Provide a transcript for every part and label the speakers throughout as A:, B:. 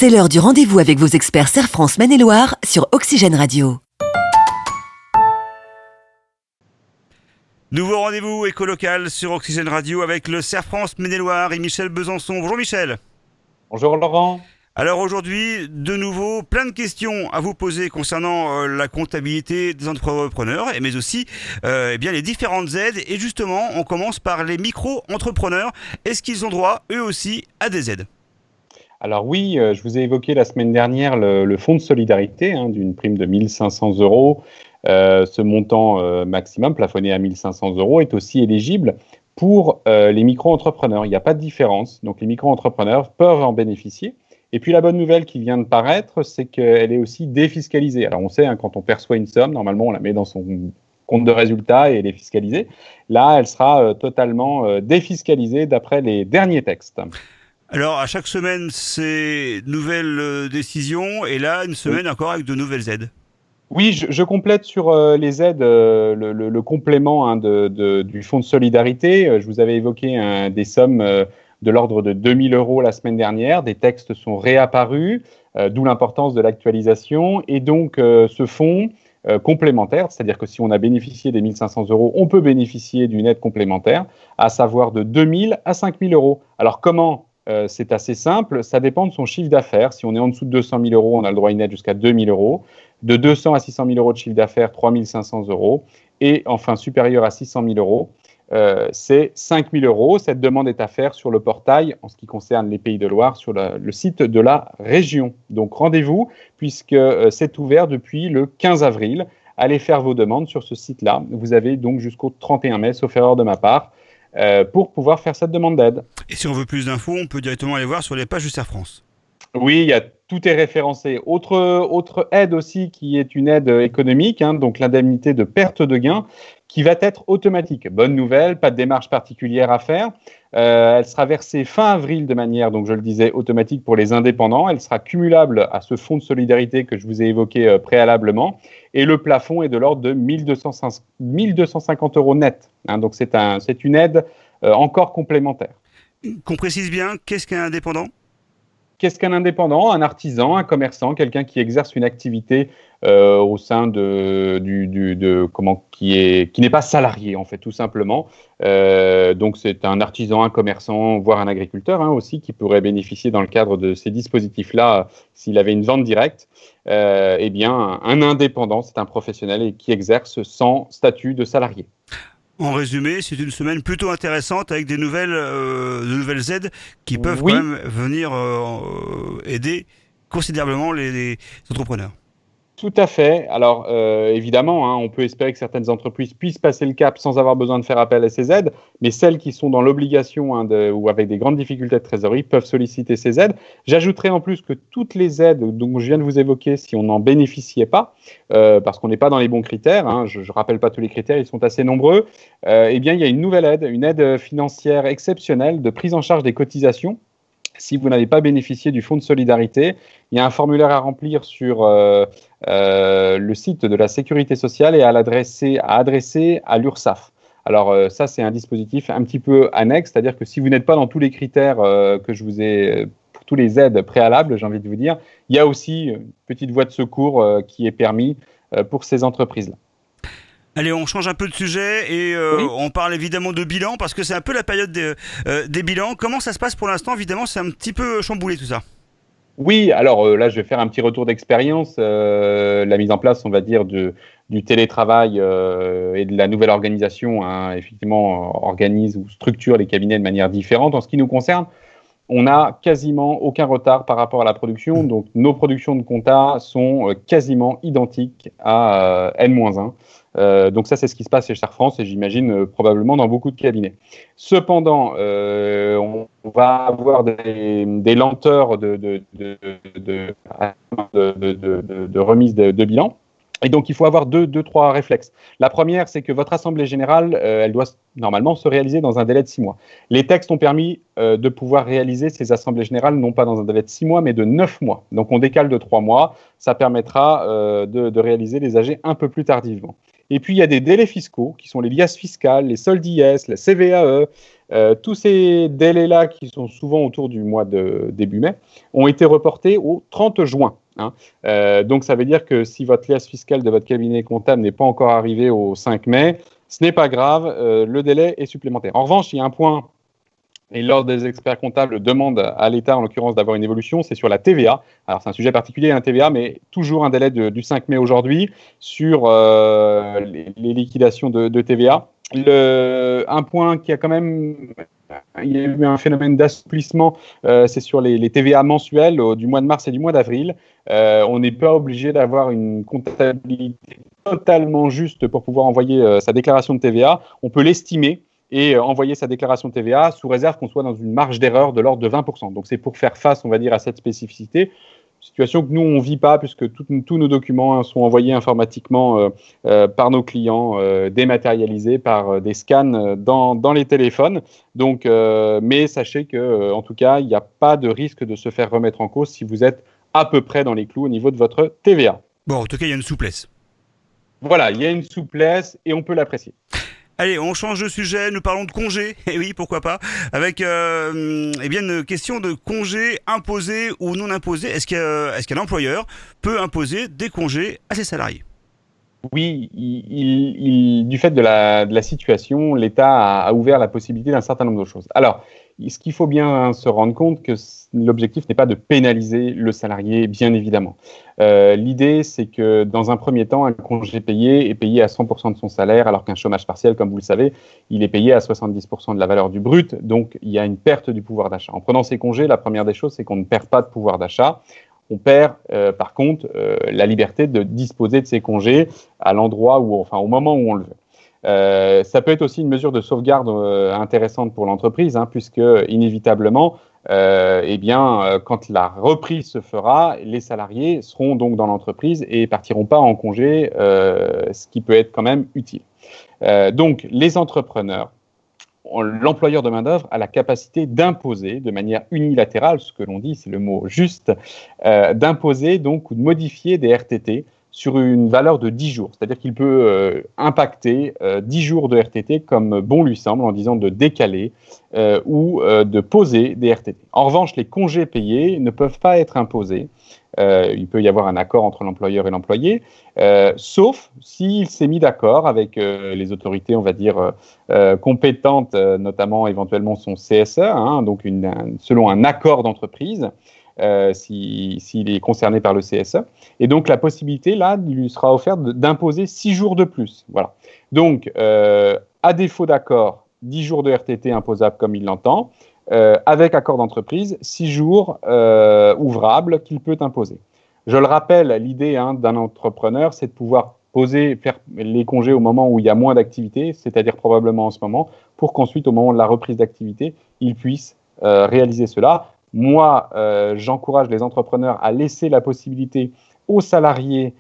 A: C'est l'heure du rendez-vous avec vos experts Serre France Maine-et-Loire sur Oxygène Radio.
B: Nouveau rendez-vous éco-local sur Oxygène Radio avec le Serre France Maine-et-Loire et Michel Besançon. Bonjour Michel.
C: Bonjour Laurent.
B: Alors aujourd'hui, de nouveau, plein de questions à vous poser concernant la comptabilité des entrepreneurs, mais aussi bien les différentes aides. Et justement, on commence par les micro-entrepreneurs. Est-ce qu'ils ont droit, eux aussi, à des aides ?
C: Alors oui, je vous ai évoqué la semaine dernière le fonds de solidarité d'une prime de 1 500 €. Ce montant maximum, plafonné à 1 500 € est aussi éligible pour les micro-entrepreneurs. Il n'y a pas de différence. Donc les micro-entrepreneurs peuvent en bénéficier. Et puis la bonne nouvelle qui vient de paraître, c'est qu'elle est aussi défiscalisée. Alors on sait, quand on perçoit une somme, normalement on la met dans son compte de résultat et elle est fiscalisée. Là, elle sera totalement défiscalisée d'après les derniers textes.
B: Alors à chaque semaine, c'est nouvelles décisions et là, une semaine encore avec de nouvelles aides.
C: Oui, je complète sur les aides, le complément du fonds de solidarité. Je vous avais évoqué des sommes de l'ordre de 2 000 € la semaine dernière. Des textes sont réapparus, d'où l'importance de l'actualisation. Et donc, ce fonds complémentaire, c'est-à-dire que si on a bénéficié des 1 500 €, on peut bénéficier d'une aide complémentaire, à savoir de 2 000 à 5 000 €. Alors, comment ? C'est assez simple, ça dépend de son chiffre d'affaires. Si on est en dessous de 200 000 €, on a le droit à une aide jusqu'à 2 000 €. De 200 à 600 000 € de chiffre d'affaires, 3 500 €. Et enfin, supérieur à 600 000 €, c'est 5 000 €. Cette demande est à faire sur le portail, en ce qui concerne les Pays de Loire, sur le site de la région. Donc rendez-vous, puisque c'est ouvert depuis le 15 avril. Allez faire vos demandes sur ce site-là. Vous avez donc jusqu'au 31 mai, sauf erreur de ma part, pour pouvoir faire cette demande d'aide.
B: Et si on veut plus d'infos, on peut directement aller voir sur les pages du Serre France.
C: Oui, tout est référencé. Autre aide aussi qui est une aide économique, donc l'indemnité de perte de gain, qui va être automatique. Bonne nouvelle, pas de démarche particulière à faire. Elle sera versée fin avril de manière, donc je le disais, automatique pour les indépendants. Elle sera cumulable à ce fonds de solidarité que je vous ai évoqué préalablement. Et le plafond est de l'ordre de 1 250 € net. Donc c'est une aide encore complémentaire.
B: Qu'on précise bien, qu'est-ce qu'un indépendant ?
C: Qu'est-ce qu'un indépendant ? Un artisan, un commerçant, quelqu'un qui exerce une activité au sein qui n'est pas salarié en fait, tout simplement. Donc c'est un artisan, un commerçant, voire un agriculteur aussi qui pourrait bénéficier dans le cadre de ces dispositifs-là s'il avait une vente directe. Eh bien, un indépendant, c'est un professionnel qui exerce sans statut de salarié.
B: En résumé, c'est une semaine plutôt intéressante avec de nouvelles aides qui peuvent quand même venir aider considérablement les entrepreneurs.
C: Tout à fait. Alors, évidemment, on peut espérer que certaines entreprises puissent passer le cap sans avoir besoin de faire appel à ces aides, mais celles qui sont dans l'obligation ou avec des grandes difficultés de trésorerie peuvent solliciter ces aides. J'ajouterai en plus que toutes les aides dont je viens de vous évoquer, si on n'en bénéficiait pas, parce qu'on n'est pas dans les bons critères, je ne rappelle pas tous les critères, ils sont assez nombreux, eh bien, il y a une nouvelle aide, une aide financière exceptionnelle de prise en charge des cotisations. Si vous n'avez pas bénéficié du fonds de solidarité, il y a un formulaire à remplir sur le site de la Sécurité sociale et à adresser à l'URSSAF. Alors ça, c'est un dispositif un petit peu annexe, c'est-à-dire que si vous n'êtes pas dans tous les critères que je vous ai, pour tous les aides préalables, j'ai envie de vous dire, il y a aussi une petite voie de secours qui est permise pour ces entreprises-là.
B: Allez, on change un peu de sujet et on parle évidemment de bilan parce que c'est un peu la période des bilans. Comment ça se passe pour l'instant ? Évidemment, c'est un petit peu chamboulé tout ça.
C: Oui, alors là, je vais faire un petit retour d'expérience. La mise en place, on va dire, du télétravail et de la nouvelle organisation, effectivement, organise ou structure les cabinets de manière différente. En ce qui nous concerne, on n'a quasiment aucun retard par rapport à la production. Donc, nos productions de compta sont quasiment identiques à N-1. Donc ça, c'est ce qui se passe chez Serre France et j'imagine probablement dans beaucoup de cabinets. Cependant, on va avoir des lenteurs de remise de bilan. Et donc, il faut avoir trois réflexes. La première, c'est que votre assemblée générale, elle doit normalement se réaliser dans un délai de 6 mois. Les textes ont permis de pouvoir réaliser ces assemblées générales, non pas dans un délai de 6 mois, mais de 9 mois. Donc, on décale de 3 mois. Ça permettra de réaliser les AG un peu plus tardivement. Et puis, il y a des délais fiscaux, qui sont les liasses fiscales, les soldes IS, la CVAE. Tous ces délais-là, qui sont souvent autour du mois de début mai, ont été reportés au 30 juin. Donc, ça veut dire que si votre liasse fiscale de votre cabinet comptable n'est pas encore arrivée au 5 mai, ce n'est pas grave, le délai est supplémentaire. En revanche, il y a un point, et l'Ordre des experts comptables demande à l'État, en l'occurrence, d'avoir une évolution, c'est sur la TVA. Alors, c'est un sujet particulier, la TVA, mais toujours un délai du 5 mai aujourd'hui sur les liquidations de TVA. Un point qui a quand même... Il y a eu un phénomène d'assouplissement, c'est sur les TVA mensuels du mois de mars et du mois d'avril. On n'est pas obligé d'avoir une comptabilité totalement juste pour pouvoir envoyer sa déclaration de TVA. On peut l'estimer et envoyer sa déclaration de TVA sous réserve qu'on soit dans une marge d'erreur de l'ordre de 20%. Donc, c'est pour faire face, on va dire, à cette spécificité. Situation que nous, on ne vit pas puisque tous nos documents sont envoyés informatiquement par nos clients, dématérialisés par des scans dans les téléphones. Donc, mais sachez qu'en tout cas, il n'y a pas de risque de se faire remettre en cause si vous êtes à peu près dans les clous au niveau de votre TVA.
B: Bon, en tout cas, il y a une souplesse.
C: Voilà, il y a une souplesse et on peut l'apprécier.
B: Allez, on change de sujet, nous parlons de congés, et oui, pourquoi pas, avec une question de congés imposés ou non imposés. Est-ce qu'un employeur peut imposer des congés à ses salariés ?
C: Oui, du fait de la situation, l'État a ouvert la possibilité d'un certain nombre de choses. Alors, ce qu'il faut bien se rendre compte, que l'objectif n'est pas de pénaliser le salarié, bien évidemment. L'idée, c'est que dans un premier temps, un congé payé est payé à 100% de son salaire, alors qu'un chômage partiel, comme vous le savez, il est payé à 70% de la valeur du brut, donc il y a une perte du pouvoir d'achat. En prenant ces congés, la première des choses, c'est qu'on ne perd pas de pouvoir d'achat. On perd, par contre, la liberté de disposer de ces congés à l'endroit au moment où on le veut. Ça peut être aussi une mesure de sauvegarde intéressante pour l'entreprise, puisque inévitablement, quand la reprise se fera, les salariés seront donc dans l'entreprise et partiront pas en congé, ce qui peut être quand même utile. Donc, les entrepreneurs, l'employeur de main-d'œuvre a la capacité d'imposer de manière unilatérale, ce que l'on dit, c'est le mot juste, d'imposer donc ou de modifier des RTT sur une valeur de 10 jours. C'est-à-dire qu'il peut impacter 10 jours de RTT comme bon lui semble, en disant de décaler ou de poser des RTT. En revanche, les congés payés ne peuvent pas être imposés. Il peut y avoir un accord entre l'employeur et l'employé, sauf s'il s'est mis d'accord avec les autorités, on va dire, compétentes, notamment éventuellement son CSE, donc selon un accord d'entreprise, s'il est concerné par le CSE. Et donc, la possibilité, là, lui sera offerte d'imposer 6 jours de plus. Voilà. Donc, à défaut d'accord, 10 jours de RTT imposables comme il l'entend, avec accord d'entreprise, 6 jours ouvrables qu'il peut imposer. Je le rappelle, l'idée d'un entrepreneur, c'est de pouvoir faire les congés au moment où il y a moins d'activité, c'est-à-dire probablement en ce moment, pour qu'ensuite, au moment de la reprise d'activité, il puisse réaliser cela. Moi, j'encourage les entrepreneurs à laisser la possibilité aux salariés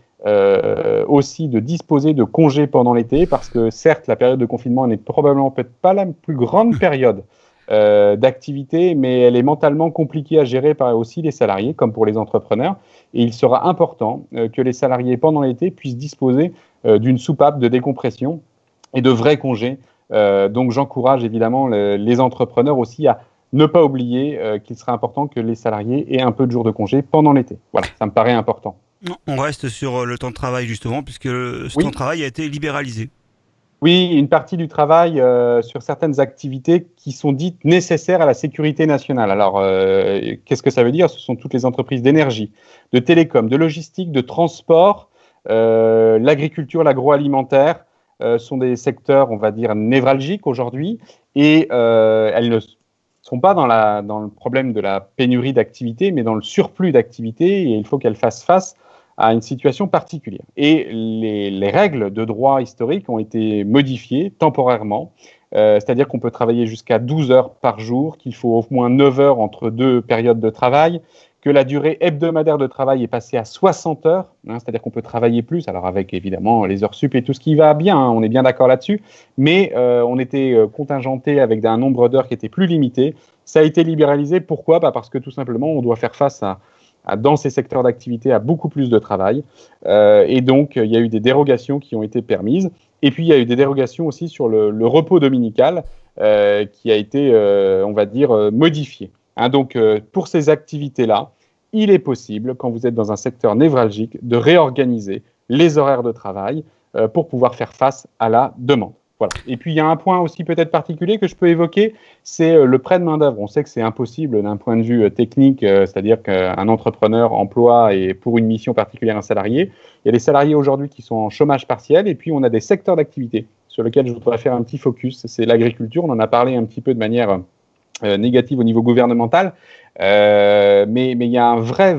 C: aussi de disposer de congés pendant l'été, parce que certes, la période de confinement n'est probablement peut-être pas la plus grande période d'activité, mais elle est mentalement compliquée à gérer par aussi les salariés, comme pour les entrepreneurs. Et il sera important que les salariés, pendant l'été, puissent disposer d'une soupape de décompression et de vrais congés. Donc, j'encourage évidemment les entrepreneurs aussi à ne pas oublier qu'il sera important que les salariés aient un peu de jours de congé pendant l'été. Voilà, ça me paraît important.
B: On reste sur le temps de travail, justement, puisque ce temps de travail a été libéralisé.
C: Oui, une partie du travail sur certaines activités qui sont dites nécessaires à la sécurité nationale. Alors, qu'est-ce que ça veut dire ? Ce sont toutes les entreprises d'énergie, de télécom, de logistique, de transport, l'agriculture, l'agroalimentaire sont des secteurs, on va dire, névralgiques aujourd'hui, et elles ne sont pas dans le problème de la pénurie d'activité, mais dans le surplus d'activité, et il faut qu'elles fassent face à une situation particulière. Et les règles de droit historique ont été modifiées temporairement, c'est-à-dire qu'on peut travailler jusqu'à 12 heures par jour, qu'il faut au moins 9 heures entre deux périodes de travail, que la durée hebdomadaire de travail est passée à 60 heures, c'est-à-dire qu'on peut travailler plus, alors avec évidemment les heures sup et tout ce qui va bien, on est bien d'accord là-dessus, mais on était contingenté avec un nombre d'heures qui était plus limité. Ça a été libéralisé, pourquoi ? Parce que tout simplement, on doit faire face dans ces secteurs d'activité à beaucoup plus de travail. Et donc, il y a eu des dérogations qui ont été permises. Et puis, il y a eu des dérogations aussi sur le repos dominical qui a été, on va dire, modifié. Donc, pour ces activités-là, il est possible, quand vous êtes dans un secteur névralgique, de réorganiser les horaires de travail pour pouvoir faire face à la demande. Voilà. Et puis, il y a un point aussi peut-être particulier que je peux évoquer, c'est le prêt de main-d'œuvre. On sait que c'est impossible d'un point de vue technique, c'est-à-dire qu'un entrepreneur emploie et pour une mission particulière un salarié. Il y a des salariés aujourd'hui qui sont en chômage partiel et puis on a des secteurs d'activité sur lesquels je voudrais faire un petit focus. C'est l'agriculture, on en a parlé un petit peu de manière négative au niveau gouvernemental, mais il y a un vrai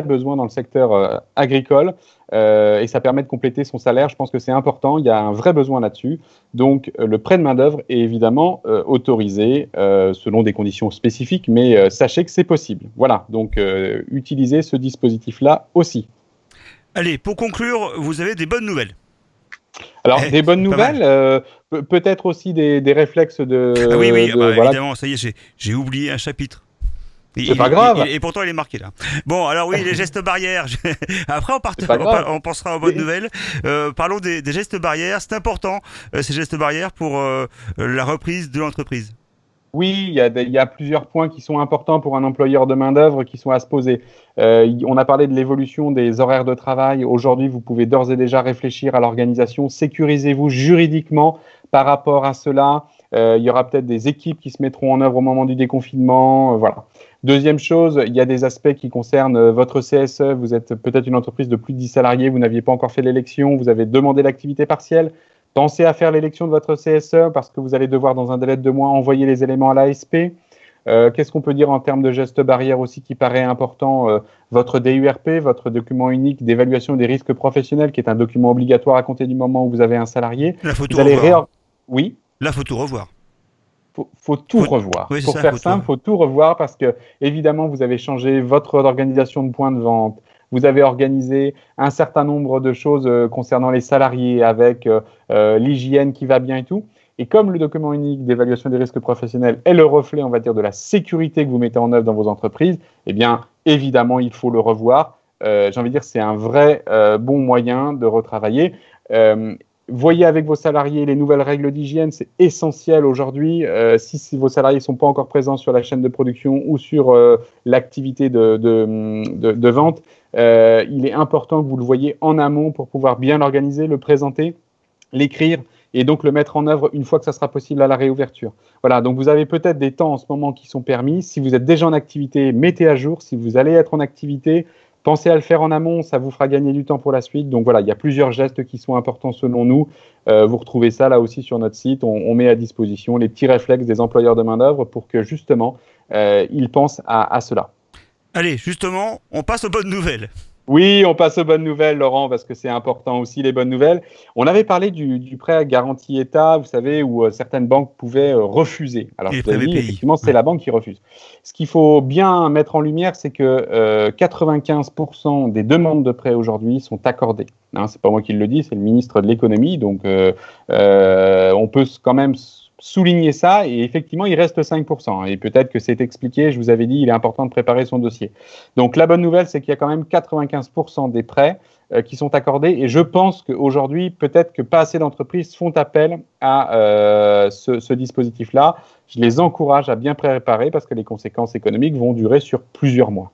C: besoin dans le secteur agricole et ça permet de compléter son salaire. Je pense que c'est important, il y a un vrai besoin là-dessus. Donc le prêt de main-d'œuvre est évidemment autorisé selon des conditions spécifiques, mais sachez que c'est possible. Voilà, donc utilisez ce dispositif-là aussi.
B: Allez, pour conclure, vous avez des bonnes nouvelles.
C: Alors, des bonnes nouvelles, peut-être aussi des réflexes de...
B: Ah oui,
C: voilà.
B: évidemment, ça y est, j'ai oublié un chapitre.
C: C'est pas grave.
B: Et pourtant, il est marqué là. Bon, alors oui, les gestes barrières. Après, on pensera aux bonnes nouvelles. Parlons des gestes barrières. C'est important, ces gestes barrières, pour la reprise de l'entreprise.
C: Oui, il y a plusieurs points qui sont importants pour un employeur de main-d'œuvre qui sont à se poser. On a parlé de l'évolution des horaires de travail. Aujourd'hui, vous pouvez d'ores et déjà réfléchir à l'organisation. Sécurisez-vous juridiquement par rapport à cela. Il y aura peut-être des équipes qui se mettront en œuvre au moment du déconfinement. Voilà. Deuxième chose, il y a des aspects qui concernent votre CSE. Vous êtes peut-être une entreprise de plus de 10 salariés, vous n'aviez pas encore fait l'élection, vous avez demandé l'activité partielle. Pensez à faire l'élection de votre CSE parce que vous allez devoir, dans un délai de 2 mois, envoyer les éléments à l'ASP. Qu'est-ce qu'on peut dire en termes de gestes barrières aussi qui paraît important? Votre DURP, votre document unique d'évaluation des risques professionnels, qui est un document obligatoire à compter du moment où vous avez un salarié.
B: Là, faut tout revoir.
C: Oui.
B: Là, faut tout revoir.
C: Faut tout revoir.
B: Oui,
C: pour faire simple, faut tout revoir parce que, évidemment, vous avez changé votre organisation de points de vente. Vous avez organisé un certain nombre de choses concernant les salariés avec l'hygiène qui va bien et tout. Et comme le document unique d'évaluation des risques professionnels est le reflet, on va dire, de la sécurité que vous mettez en œuvre dans vos entreprises, eh bien, évidemment, il faut le revoir. J'ai envie de dire, c'est un vrai bon moyen de retravailler. Voyez avec vos salariés les nouvelles règles d'hygiène, c'est essentiel aujourd'hui. Si vos salariés ne sont pas encore présents sur la chaîne de production ou sur l'activité de vente, il est important que vous le voyiez en amont pour pouvoir bien l'organiser, le présenter, l'écrire et donc le mettre en œuvre une fois que ça sera possible à la réouverture. Voilà, donc vous avez peut-être des temps en ce moment qui sont permis. Si vous êtes déjà en activité, mettez à jour. Si vous allez être en activité, pensez à le faire en amont, ça vous fera gagner du temps pour la suite. Donc voilà, il y a plusieurs gestes qui sont importants selon nous. Vous retrouvez ça là aussi sur notre site. On met à disposition les petits réflexes des employeurs de main-d'œuvre pour que justement, ils pensent à cela.
B: Allez, justement, on passe aux bonnes nouvelles.
C: Oui, on passe aux bonnes nouvelles, Laurent, parce que c'est important aussi, les bonnes nouvelles. On avait parlé du prêt à garantie État, vous savez, où certaines banques pouvaient refuser. Alors, je vous ai dit, effectivement, c'est la banque qui refuse. Ce qu'il faut bien mettre en lumière, c'est que 95% des demandes de prêt aujourd'hui sont accordées. Hein, c'est pas moi qui le dis, c'est le ministre de l'économie, donc on peut quand même souligner ça, et effectivement, il reste 5%. Et peut-être que c'est expliqué, je vous avais dit, il est important de préparer son dossier. Donc, la bonne nouvelle, c'est qu'il y a quand même 95% des prêts qui sont accordés, et je pense qu'aujourd'hui, peut-être que pas assez d'entreprises font appel à ce dispositif-là. Je les encourage à bien préparer, parce que les conséquences économiques vont durer sur plusieurs mois.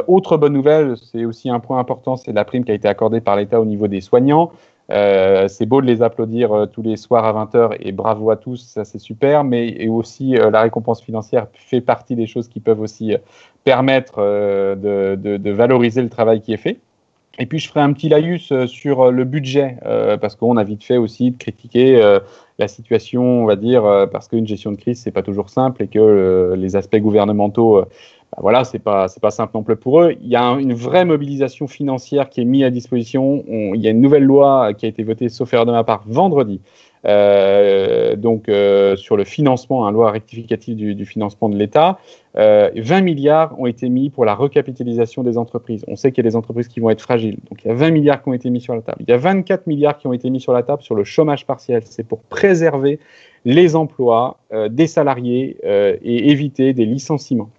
C: Autre bonne nouvelle, c'est aussi un point important, c'est la prime qui a été accordée par l'État au niveau des soignants. C'est beau de les applaudir tous les soirs à 20h et bravo à tous, ça c'est super, mais aussi la récompense financière fait partie des choses qui peuvent aussi permettre de valoriser le travail qui est fait. Et puis je ferai un petit laïus sur le budget, parce qu'on a vite fait aussi de critiquer la situation, on va dire, parce qu'une gestion de crise, c'est pas toujours simple et que les aspects gouvernementaux, voilà, c'est pas simple non plus pour eux. Il y a une vraie mobilisation financière qui est mise à disposition. Il y a une nouvelle loi qui a été votée, sauf erreur de ma part, vendredi. Sur le financement, une loi rectificative du financement de l'État, 20 milliards ont été mis pour la recapitalisation des entreprises. On sait qu'il y a des entreprises qui vont être fragiles, donc il y a 20 milliards qui ont été mis sur la table. Il y a 24 milliards qui ont été mis sur la table sur le chômage partiel. C'est pour préserver les emplois des salariés et éviter des licenciements.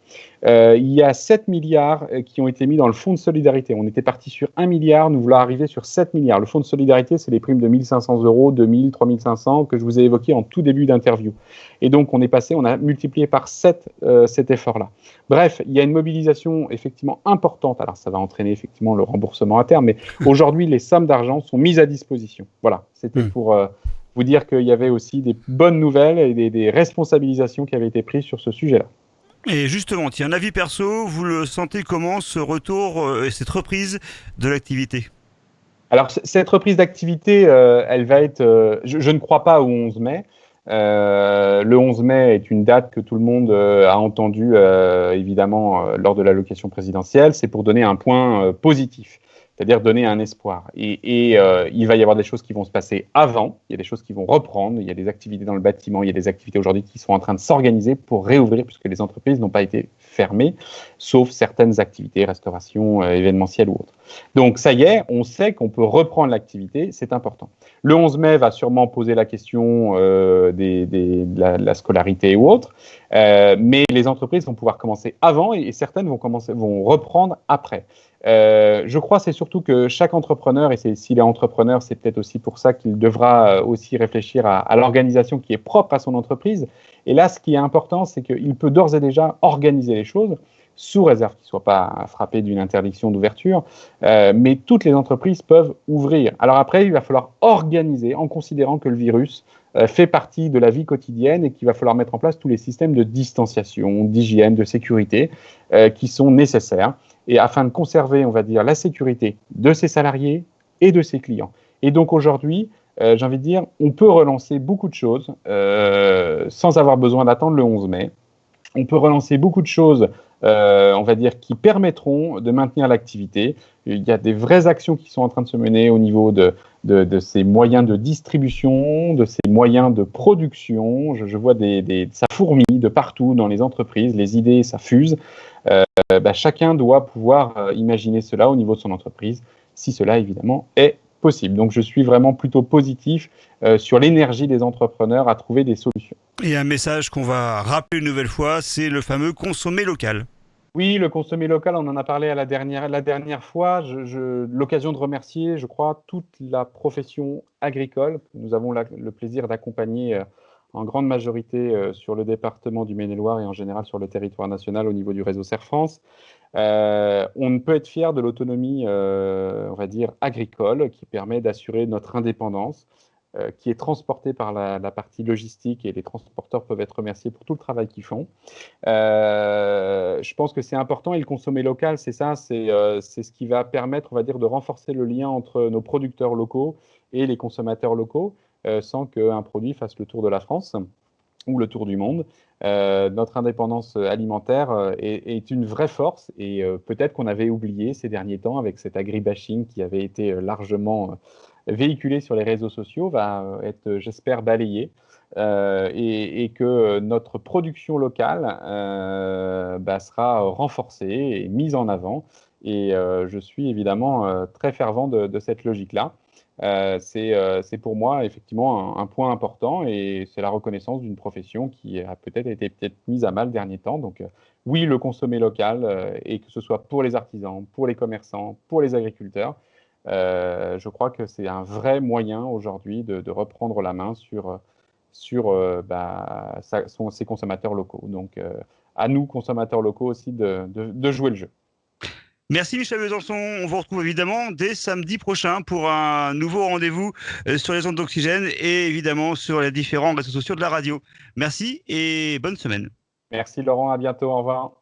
C: Il y a 7 milliards qui ont été mis dans le fonds de solidarité. On était parti sur 1 milliard, nous voulons arriver sur 7 milliards. Le fonds de solidarité, c'est les primes de 1 500 euros, 2 000, 3 500 que je vous ai évoqués en tout début d'interview. Et donc, on a multiplié par 7 cet effort-là. Bref, il y a une mobilisation effectivement importante. Alors, ça va entraîner effectivement le remboursement à terme, mais aujourd'hui, les sommes d'argent sont mises à disposition. Voilà, c'était pour vous dire qu'il y avait aussi des bonnes nouvelles et des responsabilisations qui avaient été prises sur ce sujet-là.
B: Et justement, tiens, un avis perso, vous le sentez comment ce retour et cette reprise de l'activité ?
C: Alors, cette reprise d'activité, elle va être, je ne crois pas au 11 mai. Le 11 mai est une date que tout le monde a entendue, évidemment, lors de l'allocation présidentielle. C'est pour donner un point positif, c'est-à-dire donner un espoir. Et il va y avoir des choses qui vont se passer avant, il y a des choses qui vont reprendre, il y a des activités dans le bâtiment, il y a des activités aujourd'hui qui sont en train de s'organiser pour réouvrir, puisque les entreprises n'ont pas été fermées, sauf certaines activités, restauration, événementielle ou autres. Donc ça y est, on sait qu'on peut reprendre l'activité, c'est important. Le 11 mai va sûrement poser la question de la scolarité ou autre, mais les entreprises vont pouvoir commencer avant et certaines vont reprendre après. Je crois c'est surtout que chaque entrepreneur, et s'il est entrepreneur, c'est peut-être aussi pour ça qu'il devra aussi réfléchir à l'organisation qui est propre à son entreprise. Et là, ce qui est important, c'est qu'il peut d'ores et déjà organiser les choses, sous réserve qu'il ne soit pas frappé d'une interdiction d'ouverture, mais toutes les entreprises peuvent ouvrir. Alors après, il va falloir organiser en considérant que le virus fait partie de la vie quotidienne et qu'il va falloir mettre en place tous les systèmes de distanciation, d'hygiène, de sécurité qui sont nécessaires, et afin de conserver, on va dire, la sécurité de ses salariés et de ses clients. Et donc aujourd'hui, j'ai envie de dire, on peut relancer beaucoup de choses sans avoir besoin d'attendre le 11 mai. On peut relancer beaucoup de choses, on va dire, qui permettront de maintenir l'activité. Il y a des vraies actions qui sont en train de se mener au niveau de ces moyens de distribution, de ces moyens de production. Je vois ça fourmille de partout dans les entreprises, les idées, ça fuse. Chacun doit pouvoir imaginer cela au niveau de son entreprise, si cela évidemment est possible. Donc je suis vraiment plutôt positif sur l'énergie des entrepreneurs à trouver des solutions.
B: Et un message qu'on va rappeler une nouvelle fois, c'est le fameux consommer local.
C: Oui, le consommer local, on en a parlé la dernière fois. L'occasion de remercier, je crois, toute la profession agricole. Nous avons le plaisir d'accompagner en grande majorité sur le département du Maine-et-Loire et en général sur le territoire national au niveau du réseau Serre France. On ne peut être fier de l'autonomie, on va dire, agricole qui permet d'assurer notre indépendance, qui est transportée par la partie logistique, et les transporteurs peuvent être remerciés pour tout le travail qu'ils font. Je pense que c'est important, et le consommer local, c'est ça, c'est ce qui va permettre, on va dire, de renforcer le lien entre nos producteurs locaux et les consommateurs locaux, sans qu'un produit fasse le tour de la France ou le tour du monde. Notre indépendance alimentaire est une vraie force, et peut-être qu'on avait oublié ces derniers temps avec cet agribashing qui avait été largement véhiculé sur les réseaux sociaux, va être, j'espère, balayé, et que notre production locale sera renforcée et mise en avant. Et je suis évidemment très fervent de cette logique-là. C'est pour moi effectivement un point important, et c'est la reconnaissance d'une profession qui a peut-être été mise à mal dernier temps. Donc oui, le consommer local, et que ce soit pour les artisans, pour les commerçants, pour les agriculteurs, je crois que c'est un vrai moyen aujourd'hui de reprendre la main sur ces consommateurs locaux. Donc à nous, consommateurs locaux aussi, de jouer le jeu.
B: Merci Michel Besançon, on vous retrouve évidemment dès samedi prochain pour un nouveau rendez-vous sur les ondes d'Oxygène et évidemment sur les différents réseaux sociaux de la radio. Merci et bonne semaine.
C: Merci Laurent, à bientôt, au revoir.